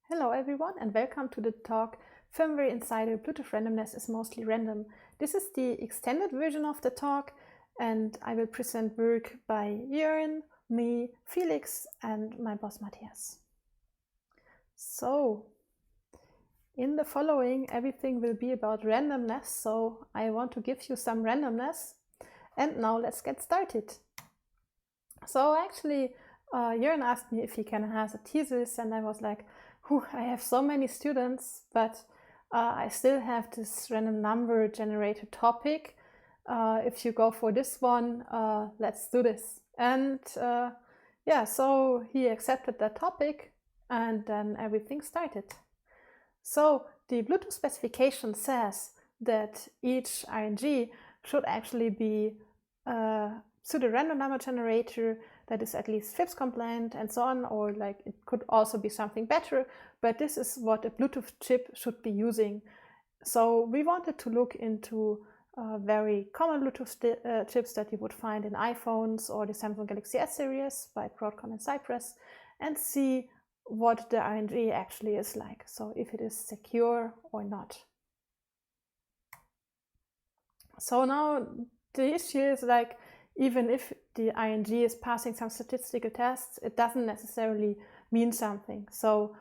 Hello everyone and welcome to the talk Firmware Insider Bluetooth Randomness is Mostly Random. This is the extended version of the talk and I will present work by Jörn, me, Felix and my boss Matthias. So, in the following everything will be about randomness, so I want to give you some randomness. And now let's get started. So actually Jörn asked me if he can have a thesis and I was like, I have so many students, but I still have this random number generator topic. If you go for this one, let's do this. And yeah, so he accepted that topic and then everything started. So the Bluetooth specification says that each RNG should actually be a pseudo-random number generator that is at least FIPS compliant and so on, or like it could also be something better, but this is what a Bluetooth chip should be using. So we wanted to look into very common Bluetooth chips that you would find in iPhones or the Samsung Galaxy S series by Broadcom and Cypress and see what the RNG actually is like, so if it is secure or not. So now the issue is like, even if the RNG is passing some statistical tests, it doesn't necessarily mean something. So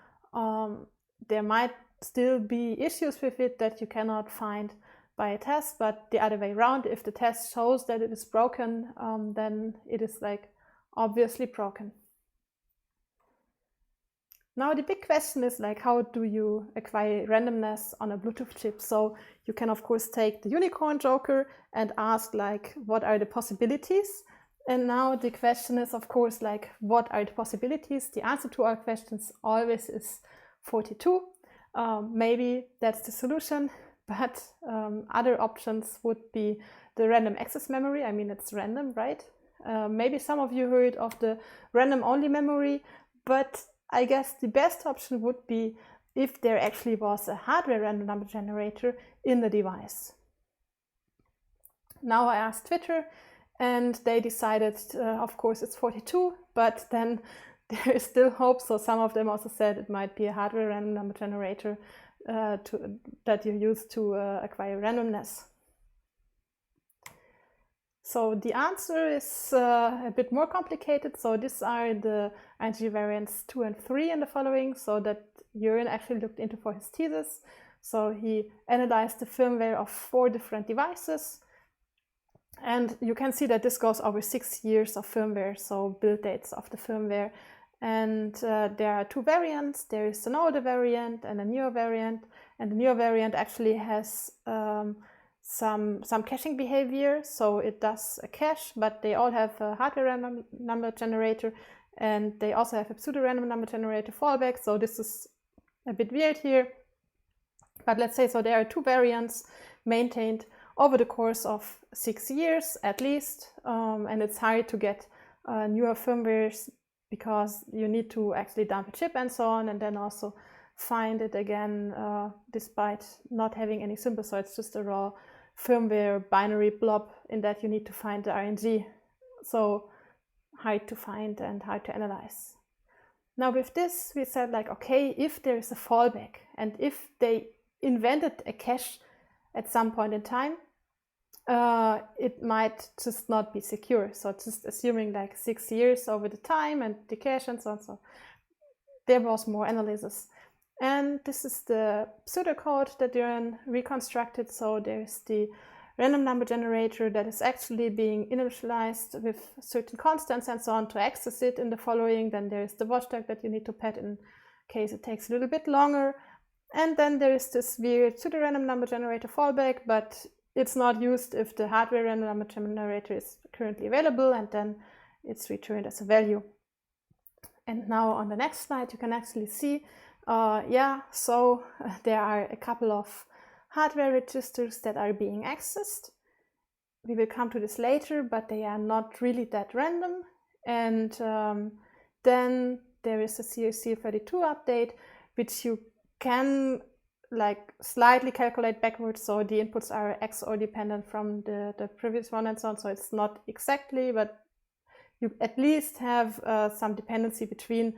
there might still be issues with it that you cannot find by a test, but the other way around, if the test shows that it is broken, then it is like obviously broken. Now the big question is like, how do you acquire randomness on a Bluetooth chip? So you can of course take the unicorn joker and ask like, what are the possibilities? And now the question is of course like, what are the possibilities? The answer to our questions always is 42. Maybe that's the solution, but other options would be the random access memory. I mean, it's random, right? Maybe some of you heard of the random only memory, but I guess the best option would be if there actually was a hardware random number generator in the device. Now I asked Twitter and they decided, of course, it's 42, but then there is still hope. So some of them also said it might be a hardware random number generator that you use to acquire randomness. So the answer is a bit more complicated. So these are the RNG variants 2 and 3 in the following, so that Jörn actually looked into for his thesis. So he analyzed the firmware of 4 different devices. And you can see that this goes over 6 years of firmware, so build dates of the firmware. And there are 2 variants. There is an older variant and a newer variant. And the newer variant actually has some caching behavior, so it does a cache, but they all have a hardware random number generator and they also have a pseudo random number generator fallback, so this is a bit weird here. But let's say, so there are 2 variants maintained over the course of 6 years at least, and it's hard to get newer firmwares because you need to actually dump a chip and so on, and then also find it again despite not having any symbols, so it's just a raw firmware binary blob in that you need to find the RNG. So hard to find and hard to analyze. Now with this we said like, okay, if there is a fallback and if they invented a cache at some point in time, it might just not be secure. So just assuming like 6 years over the time and the cache and so on. So there was more analysis. And this is the pseudocode that Jörn reconstructed. So there's the random number generator that is actually being initialized with certain constants and so on to access it in the following. Then there's the watchdog that you need to pet in case it takes a little bit longer. And then there is this weird pseudo random number generator fallback, but it's not used if the hardware random number generator is currently available, and then it's returned as a value. And now on the next slide you can actually see so there are a couple of hardware registers that are being accessed. We will come to this later, but they are not really that random. And then there is a CRC32 update, which you can like slightly calculate backwards. So the inputs are XOR dependent from the previous one and so on. So it's not exactly, but you at least have some dependency between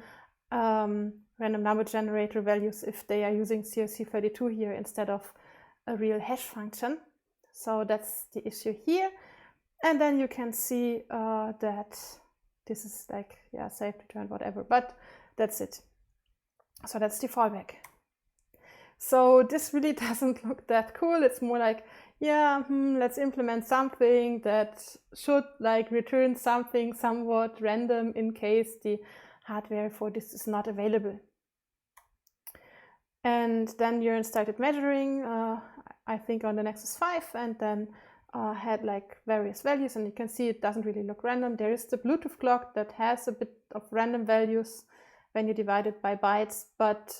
random number generator values if they are using CRC32 here instead of a real hash function. So that's the issue here. And then you can see that this is like, yeah, safe, return, whatever, but that's it. So that's the fallback. So this really doesn't look that cool. It's more like, yeah, let's implement something that should like return something somewhat random in case the hardware for this is not available. And then Jörn started measuring, I think on the Nexus 5, and then had like various values, and you can see it doesn't really look random. There is the Bluetooth clock that has a bit of random values when you divide it by bytes, but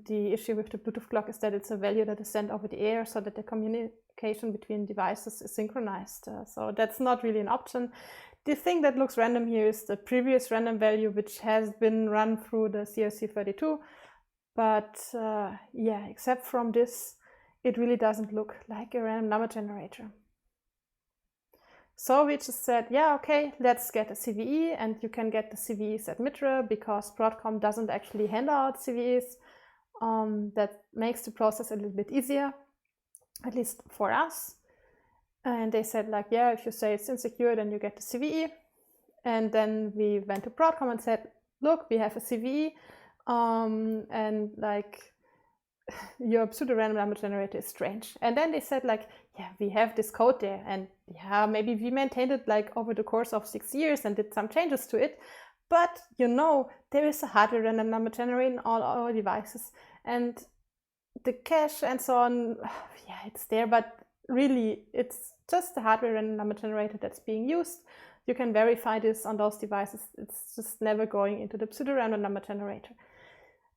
the issue with the Bluetooth clock is that it's a value that is sent over the air so that the communication between devices is synchronized. So that's not really an option. The thing that looks random here is the previous random value, which has been run through the CRC32. But yeah, except from this, it really doesn't look like a random number generator. So we just said, yeah, okay, let's get a CVE, and you can get the CVEs at MITRE because Broadcom doesn't actually hand out CVEs. That makes the process a little bit easier, at least for us. And they said like, yeah, if you say it's insecure, then you get the CVE. And then we went to Broadcom and said, look, we have a CVE, and like your pseudo-random number generator is strange. And then they said like, yeah, we have this code there, and yeah, maybe we maintained it like over the course of 6 years and did some changes to it. But you know, there is a hardware random number generator in all our devices, and the cache and so on, yeah, it's there, but really it's just the hardware random number generator that's being used. You can verify this on those devices. It's just never going into the pseudo-random number generator.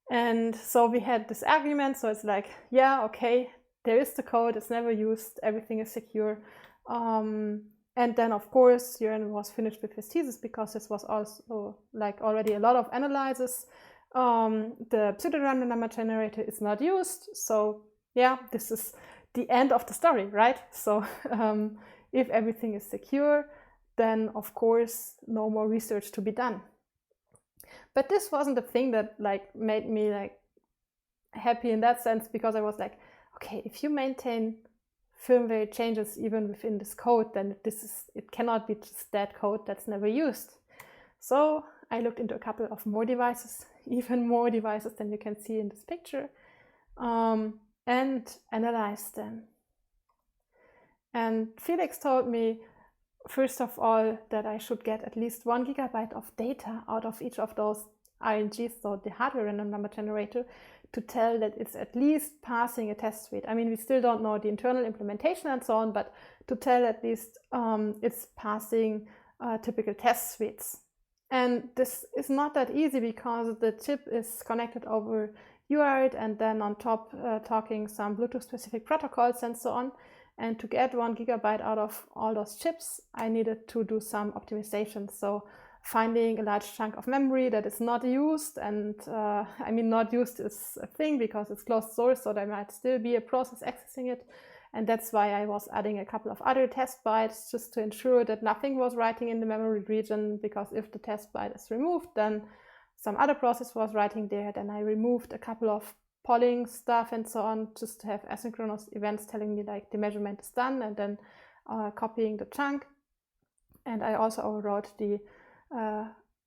And so we had this argument, so it's like, yeah, okay, there is the code, it's never used, everything is secure. And then of course, Jörn was finished with his thesis because this was also like already a lot of analysis. The pseudo-random number generator is not used, so yeah, this is the end of the story, right? So if everything is secure, then of course no more research to be done. But this wasn't the thing that like made me like happy in that sense, because I was like, okay, if you maintain firmware changes even within this code, then it cannot be just that code that's never used. So I looked into a couple of more devices, even more devices than you can see in this picture, and analyzed them. And Felix told me, first of all, that I should get at least 1 GB of data out of each of those RNGs, so the hardware random number generator, to tell that it's at least passing a test suite. I mean, we still don't know the internal implementation and so on, but to tell at least it's passing typical test suites. And this is not that easy because the chip is connected over UART and then on top talking some Bluetooth specific protocols and so on. And to get 1 GB out of all those chips, I needed to do some optimization. So finding a large chunk of memory that is not used, and I mean, not used is a thing because it's closed source, so there might still be a process accessing it. And that's why I was adding a couple of other test bytes just to ensure that nothing was writing in the memory region, because if the test byte is removed, then some other process was writing there. Then I removed a couple of polling stuff and so on, just to have asynchronous events telling me like the measurement is done, and then copying the chunk. And I also overrode the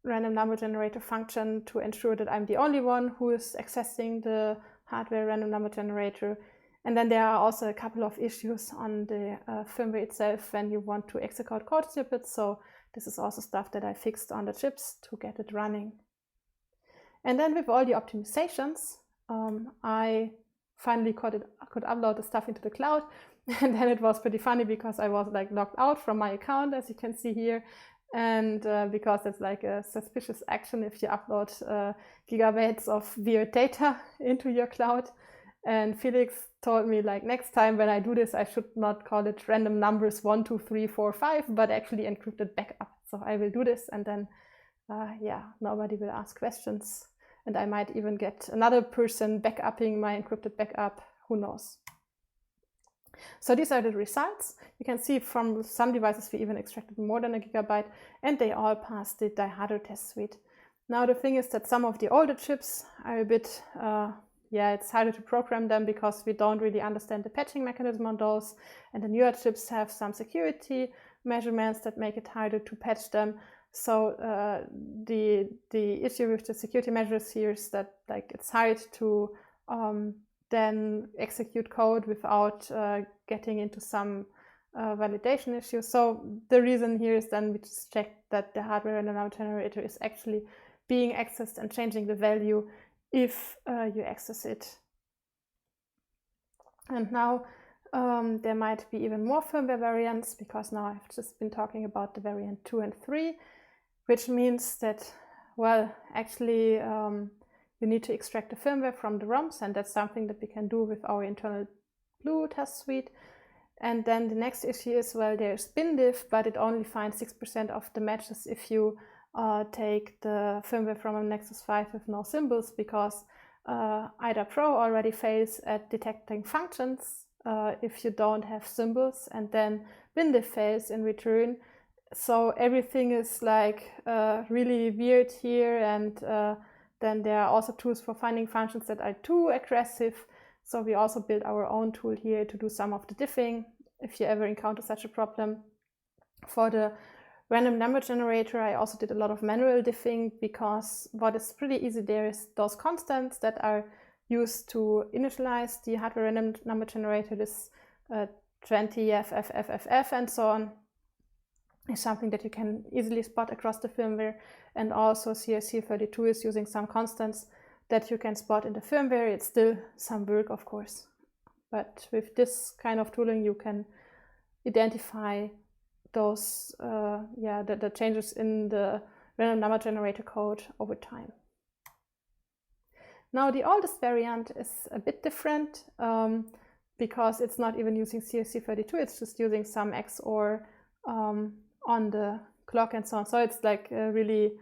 random number generator function to ensure that I'm the only one who is accessing the hardware random number generator. And then there are also a couple of issues on the firmware itself when you want to execute code snippets. So this is also stuff that I fixed on the chips to get it running. And then with all the optimizations, I finally could upload the stuff into the cloud. And then it was pretty funny because I was like logged out from my account, as you can see here. And because it's like a suspicious action if you upload gigabytes of weird data into your cloud. And Felix told me like, next time when I do this, I should not call it random numbers 1, 2, 3, 4, 5, but actually encrypted backup. So I will do this, and then yeah, nobody will ask questions. And I might even get another person backupping my encrypted backup, who knows. So these are the results. You can see from some devices we even extracted more than a gigabyte, and they all passed the dihedral test suite. Now the thing is that some of the older chips are a bit, it's harder to program them because we don't really understand the patching mechanism on those, and the newer chips have some security measurements that make it harder to patch them. So the issue with the security measures here is that like it's hard to then execute code without getting into some validation issues. So the reason here is then we just check that the hardware random number generator is actually being accessed and changing the value if you access it. And now there might be even more firmware variants, because now I've just been talking about the variant 2 and 3, which means that, well, actually you need to extract the firmware from the ROMs, and that's something that we can do with our internal Blue test suite. And then the next issue is, well, there's bindiff, but it only finds 6% of the matches if you take the firmware from a Nexus 5 with no symbols, because IDA Pro already fails at detecting functions if you don't have symbols, and then bindiff fails in return. So everything is like really weird here, and then there are also tools for finding functions that are too aggressive. So we also built our own tool here to do some of the diffing if you ever encounter such a problem. For the random number generator, I also did a lot of manual diffing, because what is pretty easy there is those constants that are used to initialize the hardware random number generator, this 20, FFFFF, and so on, is something that you can easily spot across the firmware. And also CRC32 is using some constants that you can spot in the firmware. It's still some work, of course, but with this kind of tooling you can identify those the changes in the random number generator code over time. Now the oldest variant is a bit different because it's not even using CRC32, it's just using some XOR on the clock and so on. So it's like a really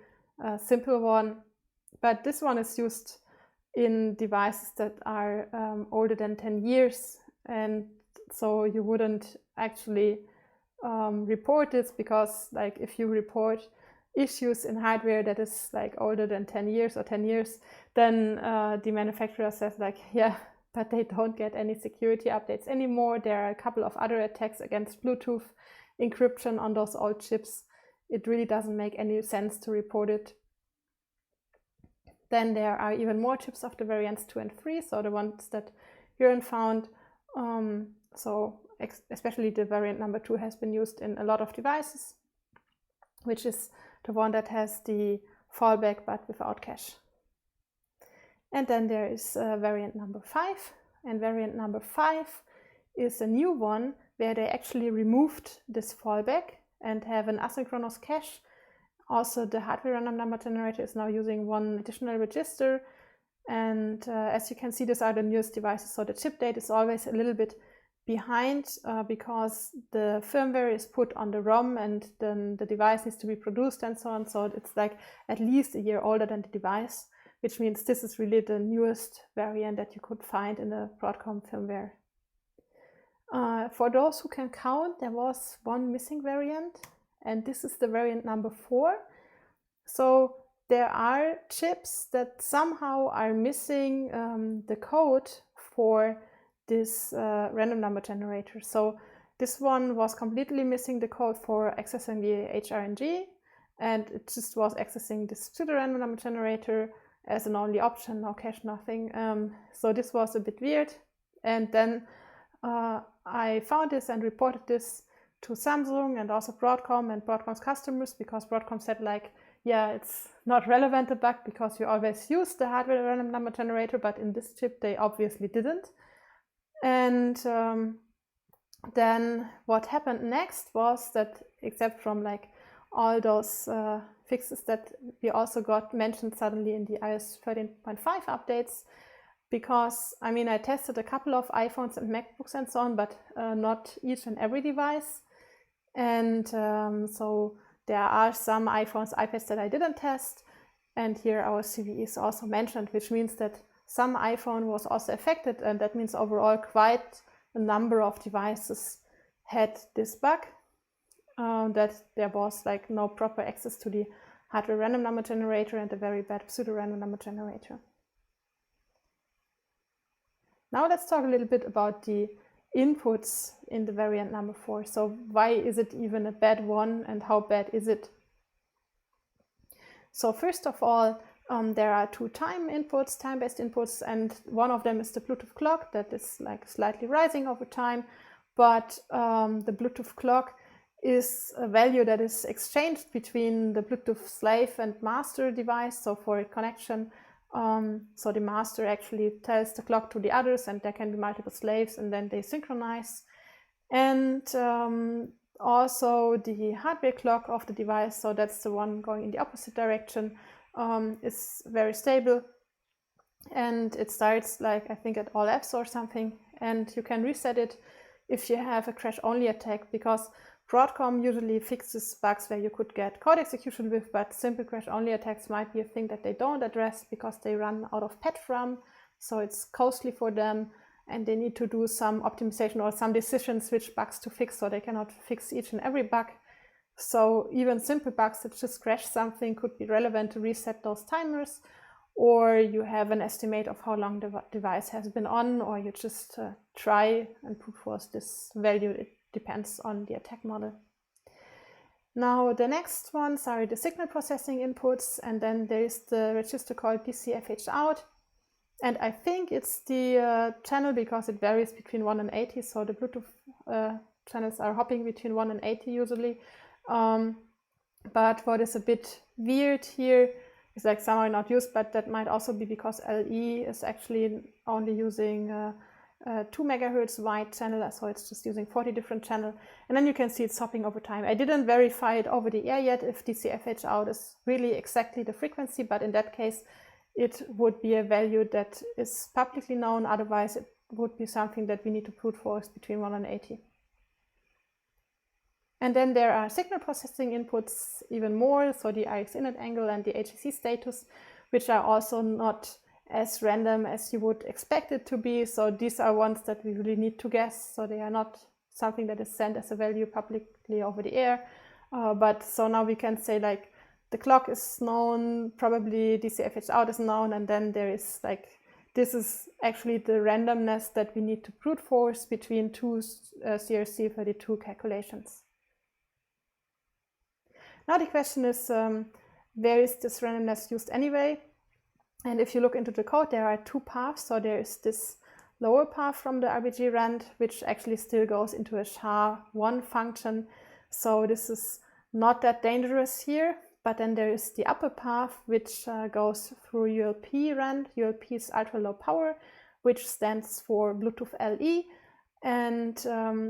simple one, but this one is used in devices that are older than 10 years, and so you wouldn't actually report this, because like if you report issues in hardware that is like older than 10 years or 10 years, then the manufacturer says like, yeah, but they don't get any security updates anymore. There are a couple of other attacks against Bluetooth encryption on those old chips. It really doesn't make any sense to report it. Then there are even more chips of the variants 2 and 3, so the ones that Jörn found. Especially the variant number 2 has been used in a lot of devices, which is the one that has the fallback but without cache. And then there is variant number 5, and variant number 5 is a new one where they actually removed this fallback and have an asynchronous cache. Also, the hardware random number generator is now using one additional register, and as you can see, these are the newest devices, so the chip date is always a little bit behind because the firmware is put on the ROM and then the device needs to be produced and so on. So it's like at least a year older than the device, which means this is really the newest variant that you could find in the Broadcom firmware. For those who can count, there was one missing variant, and this is the variant number 4. So there are chips that somehow are missing the code for this random number generator. So this one was completely missing the code for accessing the HRNG, and it just was accessing this pseudo random number generator as an only option, no cache, nothing. So this was a bit weird. And then I found this and reported this to Samsung and also Broadcom and Broadcom's customers, because Broadcom said like, yeah, it's not relevant, the bug, because you always use the hardware random number generator, but in this chip they obviously didn't. And then what happened next was that, except from like all those fixes that we also got mentioned suddenly in the iOS 13.5 updates, because I mean I tested a couple of iPhones and MacBooks and so on, but not each and every device. And so there are some iPhones, iPads that I didn't test, and here our CVE is also mentioned, which means that some iPhone was also affected, and that means overall quite a number of devices had this bug, that there was like no proper access to the hardware random number generator and a very bad pseudo-random number generator. Now let's talk a little bit about the inputs in the variant number 4. So why is it even a bad one and how bad is it? So first of all, there are two time-based inputs, and one of them is the Bluetooth clock that is like slightly rising over time, but the Bluetooth clock is a value that is exchanged between the Bluetooth slave and master device. So for a connection, so the master actually tells the clock to the others, and there can be multiple slaves, and then they synchronize. And also the hardware clock of the device, so that's the one going in the opposite direction, is very stable, and it starts like I think at all Fs or something, and you can reset it if you have a crash-only attack, because Broadcom usually fixes bugs where you could get code execution with, but simple crash-only attacks might be a thing that they don't address because they run out of patch RAM, so it's costly for them, and they need to do some optimization or some decisions which bugs to fix, so they cannot fix each and every bug. So even simple bugs that just crash something could be relevant to reset those timers, or you have an estimate of how long the device has been on, or you just try and brute force this value. It depends on the attack model. Now the next ones are the signal processing inputs, and then there is the register called DCFH out, and I think it's the channel because it varies between 1 and 80, so the Bluetooth channels are hopping between 1 and 80 usually. But what is a bit weird here is like some are not used, but that might also be because LE is actually only using 2 megahertz wide channel, so it's just using 40 different channels, and then you can see it's hopping over time. I didn't verify it over the air yet if DCFH out is really exactly the frequency, but in that case it would be a value that is publicly known, otherwise it would be something that we need to brute force between 1 and 80. And then there are signal processing inputs even more, so the RX init angle and the HEC status, which are also not as random as you would expect it to be. So these are ones that we really need to guess, so they are not something that is sent as a value publicly over the air. But so now we can say like the clock is known, probably DCFH out is known, and then there is like, this is actually the randomness that we need to brute force between two CRC32 calculations. Now the question is, where is this randomness used anyway? And if you look into the code, there are two paths. So there is this lower path from the RBG rand, which actually still goes into a SHA-1 function. So this is not that dangerous here. But then there is the upper path, which goes through ULP rand. ULP is ultra low power, which stands for Bluetooth LE. And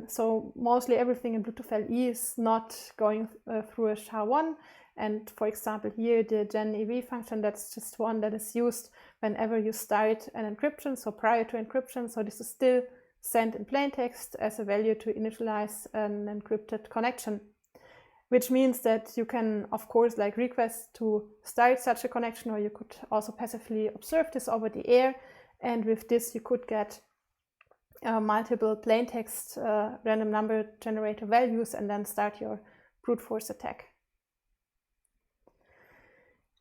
so mostly everything in Bluetooth LE is not going through a SHA-1. And for example, here the GenEV function, that's just one that is used whenever you start an encryption, so prior to encryption. So this is still sent in plain text as a value to initialize an encrypted connection, which means that you can, of course, like request to start such a connection, or you could also passively observe this over the air. And with this, you could get multiple plain text random number generator values and then start your brute force attack.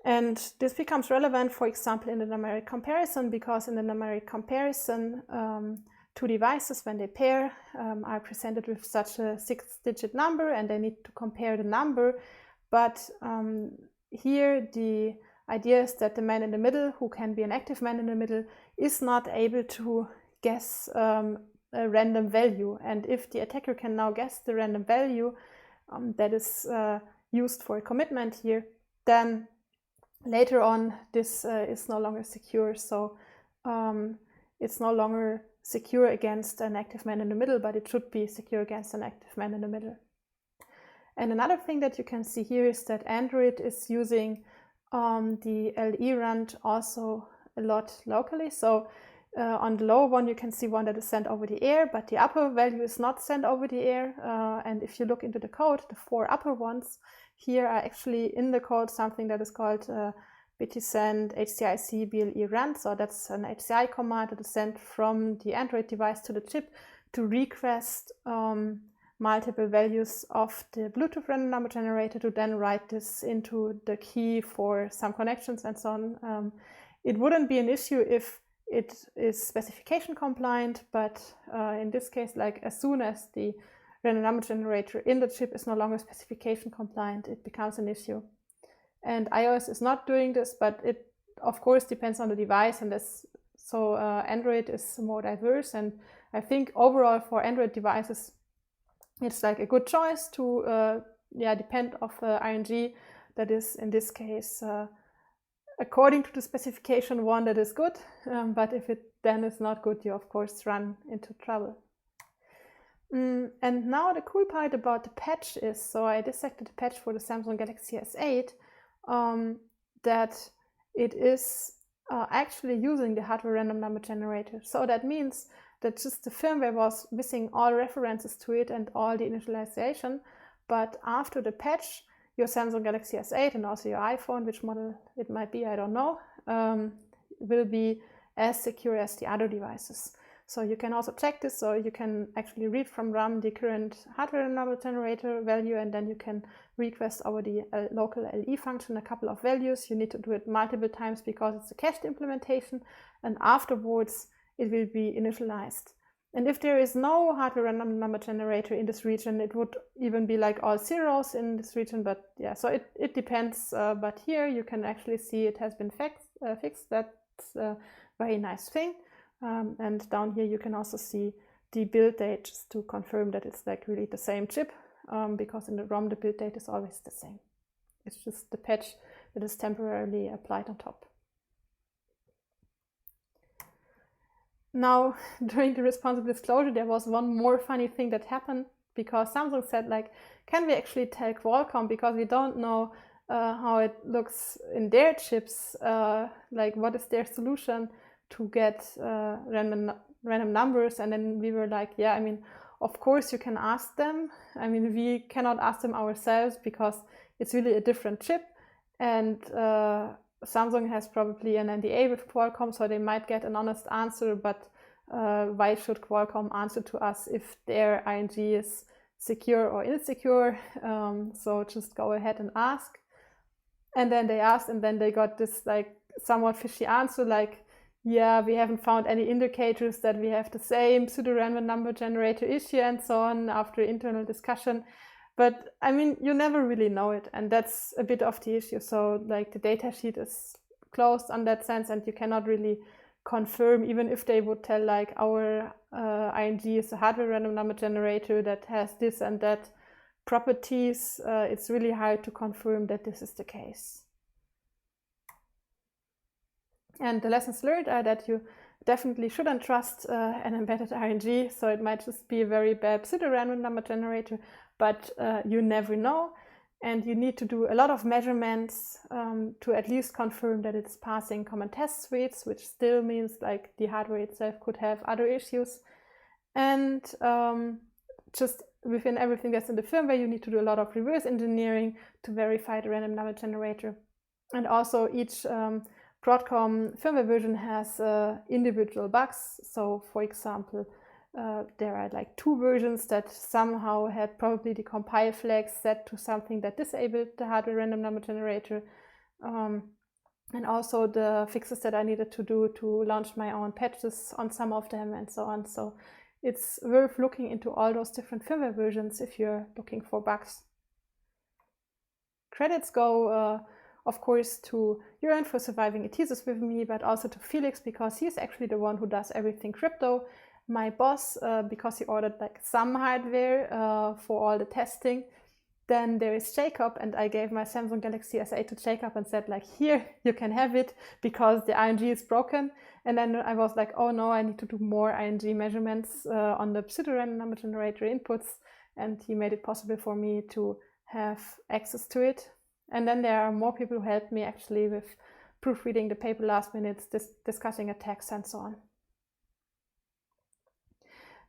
And this becomes relevant, for example, in the numeric comparison, because in the numeric comparison, two devices, when they pair, are presented with such a 6-digit number, and they need to compare the number. But here the idea is that the man in the middle, who can be an active man in the middle, is not able to guess a random value. And if the attacker can now guess the random value that is used for a commitment here, then later on this is no longer secure. So it's no longer secure against an active man in the middle, but it should be secure against an active man in the middle. And another thing that you can see here is that Android is using the LE rand also a lot locally. So on the lower one, you can see one that is sent over the air, but the upper value is not sent over the air. And if you look into the code, the 4 upper ones here are actually in the code something that is called btsend HCIC BLE rand. So that's an HCI command that is sent from the Android device to the chip to request multiple values of the Bluetooth random number generator to then write this into the key for some connections and so on. It wouldn't be an issue if it is specification compliant, but in this case, like as soon as the random number generator in the chip is no longer specification compliant, it becomes an issue. And iOS is not doing this, but it of course depends on the device, and so Android is more diverse, and I think overall for Android devices it's like a good choice to depend of RNG that is in this case according to the specification one that is good, but if it then is not good, you of course run into trouble. And now the cool part about the patch is, so I dissected the patch for the Samsung Galaxy S8, that it is actually using the hardware random number generator. So that means that just the firmware was missing all references to it and all the initialization, but after the patch, your Samsung Galaxy S8 and also your iPhone, which model it might be, I don't know, will be as secure as the other devices. So you can also check this, so you can actually read from RAM the current hardware number generator value, and then you can request over the local LE function a couple of values. You need to do it multiple times because it's a cached implementation, and afterwards it will be initialized. And if there is no hardware random number generator in this region, it would even be like all zeros in this region, but yeah, so it depends. But here you can actually see it has been fixed. That's a very nice thing. And down here you can also see the build date, just to confirm that it's like really the same chip, because in the ROM the build date is always the same. It's just the patch that is temporarily applied on top. Now, during the responsible disclosure, there was one more funny thing that happened, because Samsung said, like, can we actually tell Qualcomm, because we don't know how it looks in their chips, like what is their solution to get random numbers? And then we were like, yeah, I mean, of course you can ask them. I mean, we cannot ask them ourselves because it's really a different chip, and Samsung has probably an NDA with Qualcomm, so they might get an honest answer, but why should Qualcomm answer to us if their RNG is secure or insecure? So just go ahead and ask. And then they asked, and then they got this like somewhat fishy answer, like, yeah, we haven't found any indicators that we have the same pseudo-random number generator issue and so on after internal discussion. But I mean, you never really know it, and that's a bit of the issue. So like the datasheet is closed on that sense, and you cannot really confirm, even if they would tell like our RNG is a hardware random number generator that has this and that properties, it's really hard to confirm that this is the case. And the lessons learned are that you definitely shouldn't trust an embedded RNG, so it might just be a very bad pseudo-random number generator, but you never know, and you need to do a lot of measurements to at least confirm that it's passing common test suites, which still means like the hardware itself could have other issues. And just within everything that's in the firmware, you need to do a lot of reverse engineering to verify the random number generator. And also each Broadcom firmware version has individual bugs. So for example, there are like 2 versions that somehow had probably the compile flags set to something that disabled the hardware random number generator. And also the fixes that I needed to do to launch my own patches on some of them and so on. So it's worth looking into all those different firmware versions if you're looking for bugs. Credits go of course to Jörn for surviving a thesis with me, but also to Felix because he's actually the one who does everything crypto. My boss, because he ordered like some hardware for all the testing. Then there is Jacob, and I gave my Samsung Galaxy S8 to Jacob and said like, here, you can have it because the RNG is broken. And then I was like, oh no, I need to do more RNG measurements on the pseudo-random number generator inputs. And he made it possible for me to have access to it. And then there are more people who helped me actually with proofreading the paper last minute, discussing attacks and so on.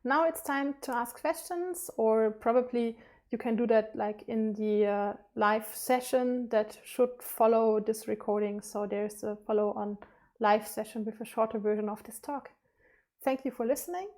Now it's time to ask questions, or probably you can do that like in the live session that should follow this recording. So there's a follow-on live session with a shorter version of this talk. Thank you for listening.